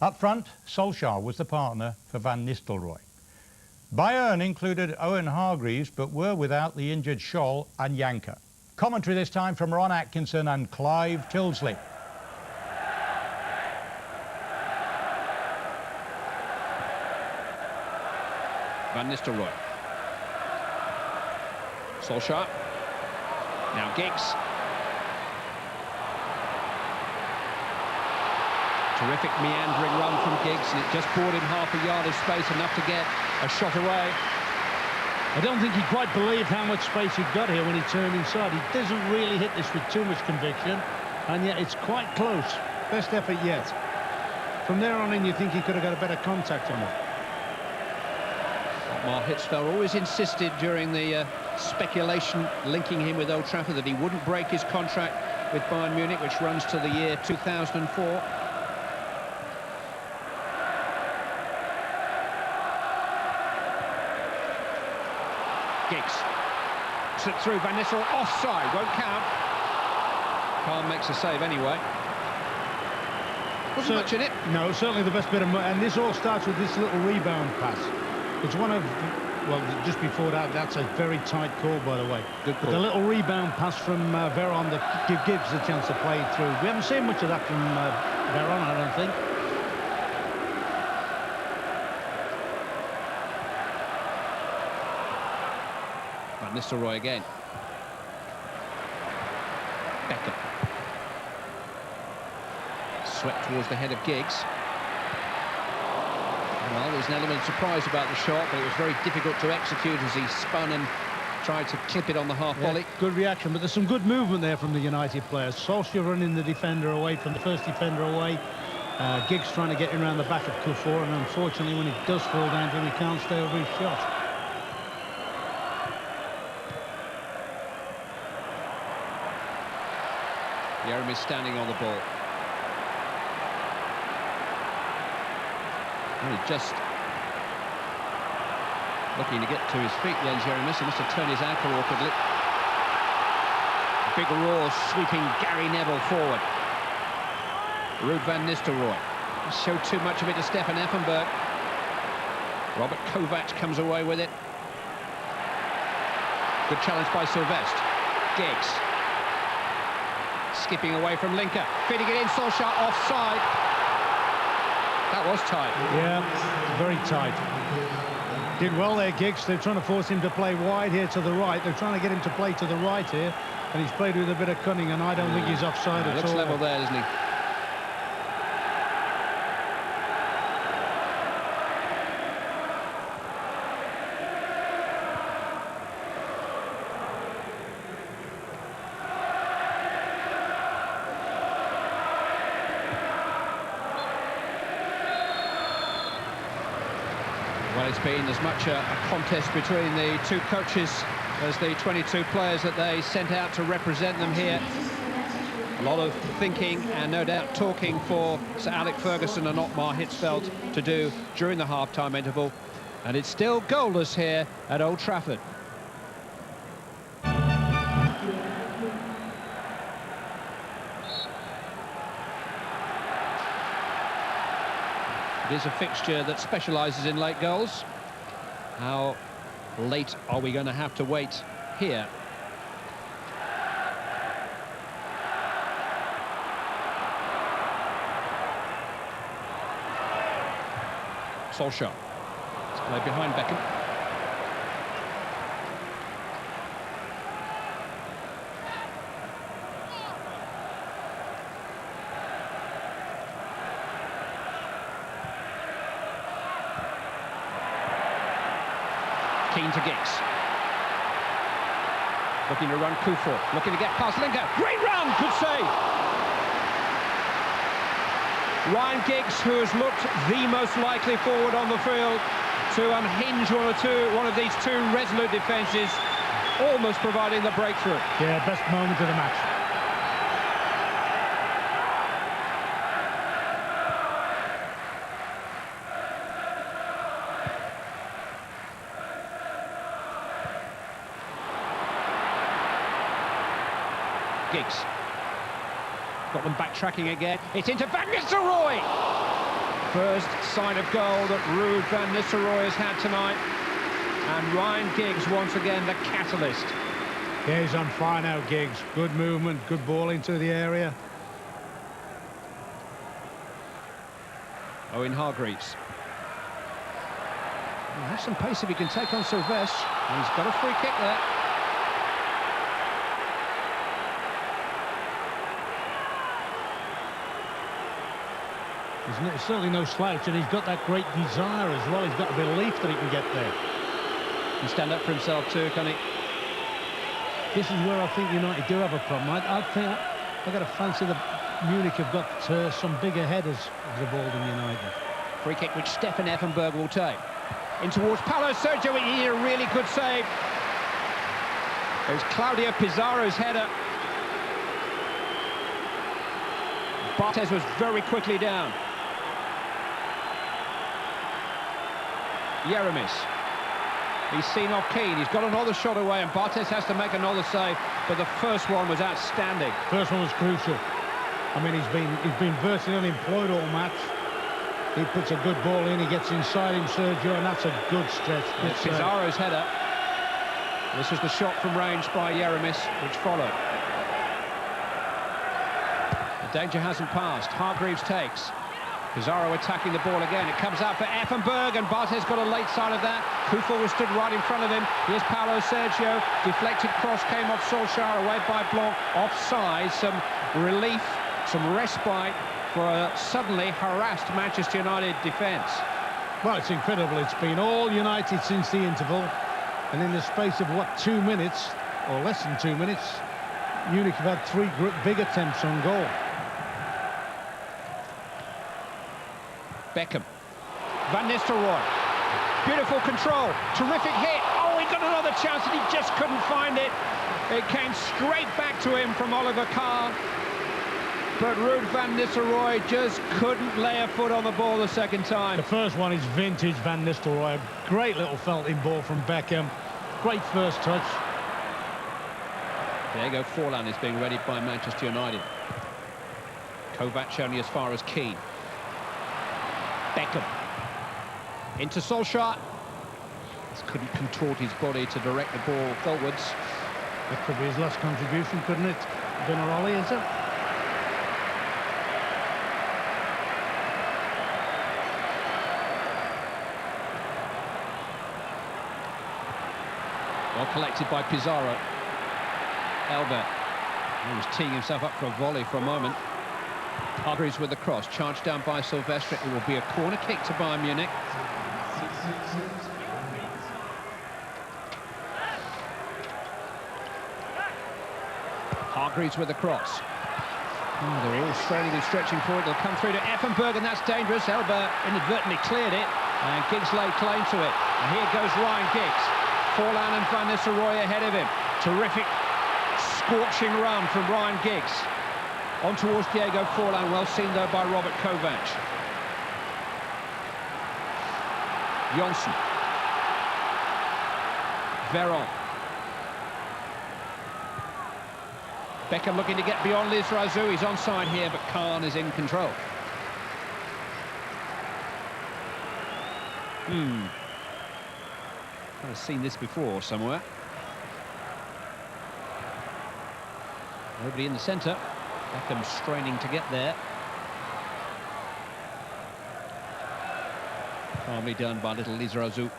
Up front, Solskjaer was the partner for Van Nistelrooy. Bayern included Owen Hargreaves, but were without the injured Scholl and Janker. Commentary this time from Ron Atkinson and Clive Tilsley. Van Nistelrooy. Solskjaer. Now Giggs. Terrific meandering run from Giggs, and it just bought him half a yard of space, enough to get a shot away. I don't think he quite believed how much space he'd got here when he turned inside. He doesn't really hit this with too much conviction, and yet it's quite close. Best effort yet. From there on in, you think he could have got a better contact on it. Ottmar Hitzfeld always insisted during the speculation linking him with Old Trafford that he wouldn't break his contract with Bayern Munich, which runs to the year 2004. Giggs slipped through. Van Nistelrooy offside, won't count. Khan makes a save anyway. Wasn't much in it. No, certainly the best bit of... And this all starts with this little rebound pass. It's one of... Well, just before that, that's a very tight call, by the way. Good call. But the little rebound pass from Veron that give Gibbs a chance to play it through. We haven't seen much of that from Veron, I don't think. Van Nistelrooy again. Becker. Swept towards the head of Giggs. Well, there's an element of surprise about the shot, but it was very difficult to execute as he spun and tried to clip it on the half volley. Good reaction, but there's some good movement there from the United players. Solskjaer running the defender away from the first defender away. Giggs trying to get in around the back of Kufor, and unfortunately, when it does fall down to him, he can't stay over his shot. Jeremy's standing on the ball. Well, he's just looking to get to his feet then, Jeremy. He must have turned his ankle awkwardly. Big roar sweeping Gary Neville forward. Ruud van Nistelrooy. He showed too much of it to Stefan Effenberg. Robert Kovac comes away with it. Good challenge by Sylvestre. Giggs. Skipping away from Linker. Feeding it in, Solskjaer offside. That was tight. Yeah, very tight. Did well there, Giggs. They're trying to force him to play wide here to the right. They're trying to get him to play to the right here, and he's played with a bit of cunning, and I don't think he's offside at all. Looks level there, doesn't he? Well, it's been as much a contest between the two coaches as the 22 players that they sent out to represent them here. A lot of thinking and no doubt talking for Sir Alex Ferguson and Ottmar Hitzfeld to do during the half-time interval. And it's still goalless here at Old Trafford. It is a fixture that specialises in late goals. How late are we going to have to wait here? Solskjaer. It's played behind Beckham. Keen to Giggs. Looking to run Kufor. Looking to get past Linker. Great run! Good save! Ryan Giggs, who has looked the most likely forward on the field to unhinge one of these two resolute defences, almost providing the breakthrough. Yeah, best moment of the match. Giggs. Got them backtracking again. It's into Van Nistelrooy! First sign of goal that Ruud van Nistelrooy has had tonight. And Ryan Giggs, once again, the catalyst. Yeah, he's on fire now, Giggs. Good movement, good ball into the area. Owen Hargreaves. He has some pace if he can take on Sylvestre. And he's got a free kick there. There's certainly no slouch, and he's got that great desire as well. He's got a belief that he can get there. He can stand up for himself too, can he? This is where I think United do have a problem. I think I've got to fancy that Munich have got some bigger headers of the ball than United. Free kick which Stefan Effenberg will take. In towards Paulo Sergio, he did a really good save. It was Claudio Pizarro's header. Barthez was very quickly down. Jeremis. He's seen off Keane. He's got another shot away, and Barthez has to make another save. But the first one was outstanding. First one was crucial. I mean, he's been virtually unemployed all match. He puts a good ball in. He gets inside him, Sergio, and that's a good stretch. It's Pizarro's header. This was the shot from range by Jeremis, which followed. The danger hasn't passed. Hargreaves takes. Pizarro attacking the ball again. It comes out for Effenberg, and Barthez got a late sight of that. Kufel was stood right in front of him. Here's Paulo Sergio. Deflected cross came off Solskjaer, away by Blanc. Offside, some relief, some respite for a suddenly harassed Manchester United defence. Well, it's incredible. It's been all United since the interval. And in the space of, what, 2 minutes, or less than 2 minutes, Munich have had 3 big attempts on goal. Beckham. Van Nistelrooy. Beautiful control. Terrific hit. Oh, he got another chance and he just couldn't find it. It came straight back to him from Oliver Kahn. But Ruud van Nistelrooy just couldn't lay a foot on the ball the second time. The first one is vintage Van Nistelrooy. Great little felting ball from Beckham. Great first touch. Diego Forlan is being readied by Manchester United. Kovac only as far as Keane. Beckham. Into Solskjaer. Just couldn't contort his body to direct the ball forwards. That could be his last contribution, couldn't it? Vinaroli, is it? Well collected by Pizarro. Elbert. He was teeing himself up for a volley for a moment. Hargreaves with the cross, charged down by Sylvestre. It will be a corner kick to Bayern Munich. Hargreaves with the cross. They're all straining and stretching forward. They'll come through to Effenberg, and that's dangerous. Elbert inadvertently cleared it, and Giggs laid claim to it. And here goes Ryan Giggs. Forlan and Van Nistelrooy ahead of him. Terrific scorching run from Ryan Giggs. On towards Diego Forlan, well seen though by Robert Kovac. Johnson. Veron. Beckham looking to get beyond Liz Razou. He's onside here, but Kahn is in control. I've seen this before somewhere. Nobody in the centre. Beckham straining to get there. Calmly done by little Liz Razou.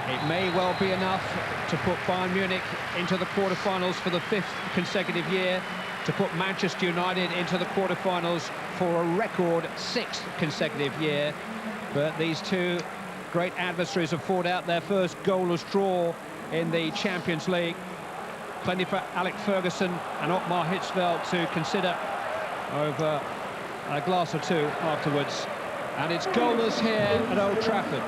It may well be enough to put Bayern Munich into the quarterfinals for the 5th consecutive year, to put Manchester United into the quarterfinals for a record 6th consecutive year. But these two great adversaries have fought out their first goalless draw in the Champions League. Plenty for Alec Ferguson and Otmar Hitzfeld to consider over a glass or two afterwards. And it's goalless here at Old Trafford.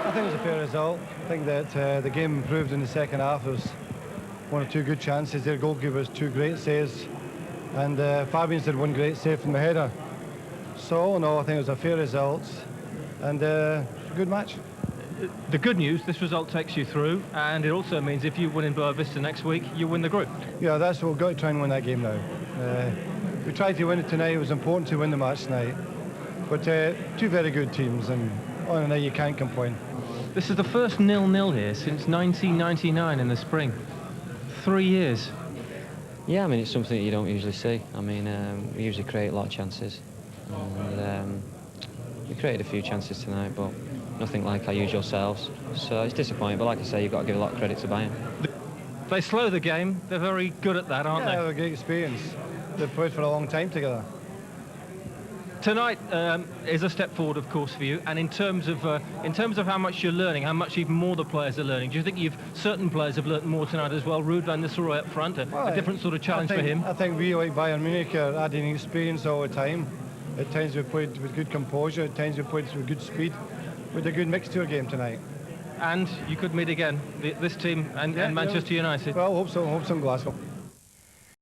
I think it was a fair result. I think that the game improved in the second half. There was 1 or 2 good chances. Their goalkeeper's 2 great saves, and Fabian's did 1 great save from the header. So all in all, I think it was a fair result and a good match. The good news, this result takes you through, and it also means if you win in Boa Vista next week, you win the group. Yeah, that's what we've got to try and win that game now. We tried to win it tonight. It was important to win the match tonight. But two very good teams, and on the night you can't complain. This is the first 0-0 here since 1999 in the spring. 3 years. Yeah, I mean, it's something that you don't usually see. I mean, we usually create a lot of chances. And, we created a few chances tonight, but nothing like our usual selves. So it's disappointing, but like I say, you've got to give a lot of credit to Bayern. They slow the game. They're very good at that, aren't They they? have a great experience. They've played for a long time together. Tonight is a step forward, of course, for you. And in terms of how much you're learning, how much even more the players are learning, do you think certain players have learned more tonight as well? Ruud van Nistelrooy up front, a different sort of challenge for him. I think we, like Bayern Munich, are adding experience all the time. At times we played with good composure, at times we played with good speed, with a good mix to our game tonight. And you could meet again, this team and Manchester United. Well, hope so in Glasgow.